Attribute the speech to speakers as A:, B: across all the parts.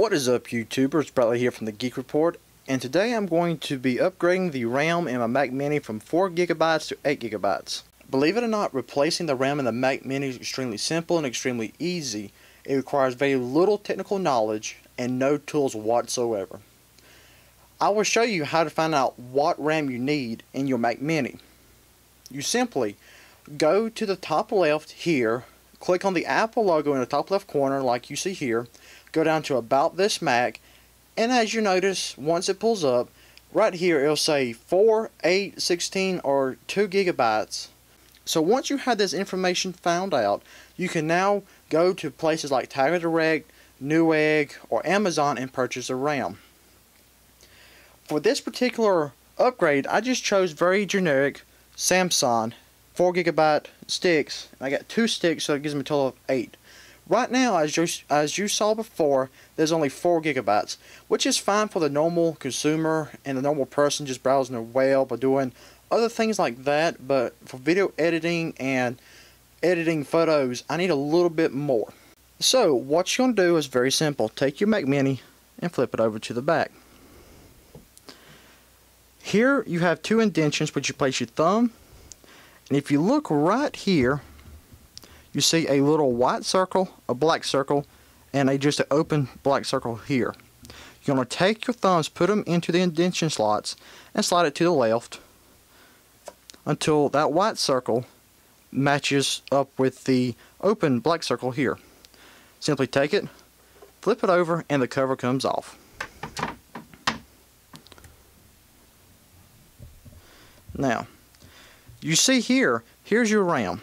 A: What is up, YouTubers? Bradley here from the Geek Report, and today I'm going to be upgrading the RAM in my Mac Mini from 4 gigabytes to 8 gigabytes. Believe it or not, replacing the RAM in the Mac Mini is extremely simple and extremely easy. It requires very little technical knowledge and no tools whatsoever. I will show you how to find out what RAM you need in your Mac Mini. You simply go to the top left here, click on the Apple logo in the top left corner like you see here, go down to About This Mac, and as you notice, once it pulls up, right here it'll say 4, 8, 16, or 2 gigabytes. So once you have this information found out, you can now go to places like Tiger Direct, Newegg, or Amazon and purchase a RAM. For this particular upgrade, I just chose very generic Samsung 4 gigabyte sticks. I got 2 sticks, so it gives me a total of 8. Right now, as you saw before, there's only 4 gigabytes, which is fine for the normal consumer and the normal person just browsing the web or doing other things like that. But for video editing and editing photos, I need a little bit more. So what you're going to do is very simple. Take your Mac Mini and flip it over to the back. Here you have 2 indentions which you place your thumb, and if you look right here, you see a little white circle, a black circle, and just an open black circle here. You're going to take your thumbs, put them into the indentation slots, and slide it to the left until that white circle matches up with the open black circle here. Simply take it, flip it over, and the cover comes off. Now, you see here, here's your RAM.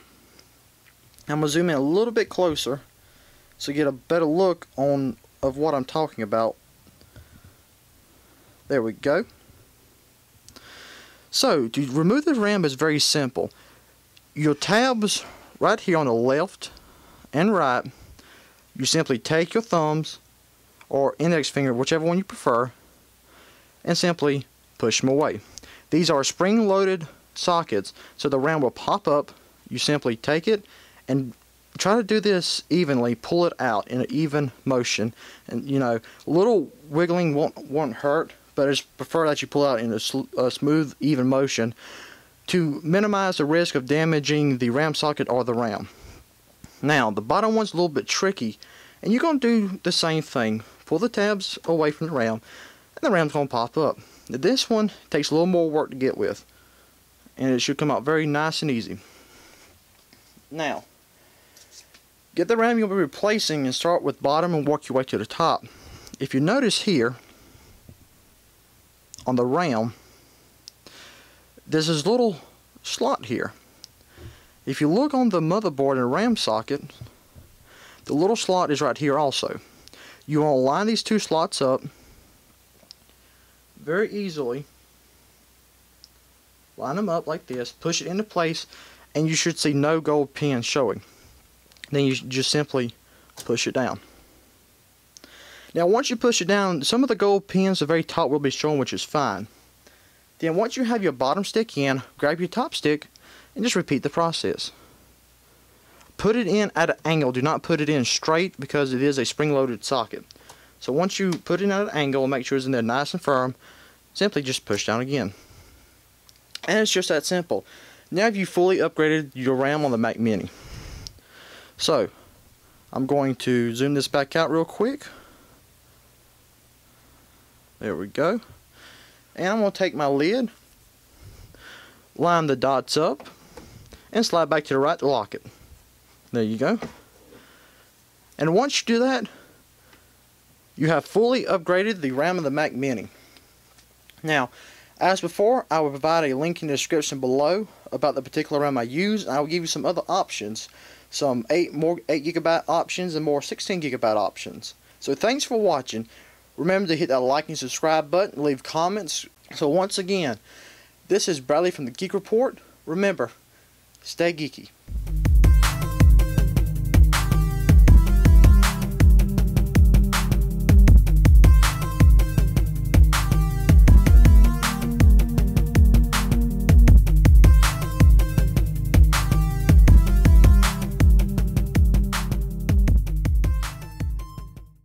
A: I'm going to zoom in a little bit closer so you get a better look of what I'm talking about. There we go. So, to remove the RAM is very simple. Your tabs right here on the left and right, you simply take your thumbs or index finger, whichever one you prefer, and simply push them away. These are spring-loaded sockets, so the RAM will pop up. You simply take it and try to do this evenly. Pull it out in an even motion, and a little wiggling won't hurt, but it's prefer that you pull out in a smooth, even motion to minimize the risk of damaging the RAM socket or the RAM. Now, the bottom one's a little bit tricky, and you're going to do the same thing. Pull the tabs away from the RAM, and the RAM's going to pop up. This one takes a little more work to get with, and it should come out very nice and easy. Now, get the RAM you'll be replacing and start with bottom and work your way to the top. If you notice here on the RAM, there's this little slot here. If you look on the motherboard and RAM socket, the little slot is right here also. You want to line these 2 slots up very easily. Line them up like this, push it into place, and you should see no gold pin showing. Then you just simply push it down. Now once you push it down, some of the gold pins at the very top will be shown, which is fine. Then once you have your bottom stick in, grab your top stick and just repeat the process. Put it in at an angle. Do not put it in straight because it is a spring-loaded socket. So once you put it at an angle and make sure it's in there nice and firm, simply just push down again. And it's just that simple. Now you fully upgraded your RAM on the Mac Mini. So, I'm going to zoom this back out real quick. There we go. And I'm going to take my lid, line the dots up, and slide back to the right to lock it. There you go. And once you do that, you have fully upgraded the RAM of the Mac Mini. Now, as before, I will provide a link in the description below about the particular RAM I use, and I will give you some other options. Some 8 gigabyte options and more 16 gigabyte options. So thanks for watching. Remember to hit that like and subscribe button, leave comments. So once again, this is Bradley from the Geek Report. Remember, stay geeky.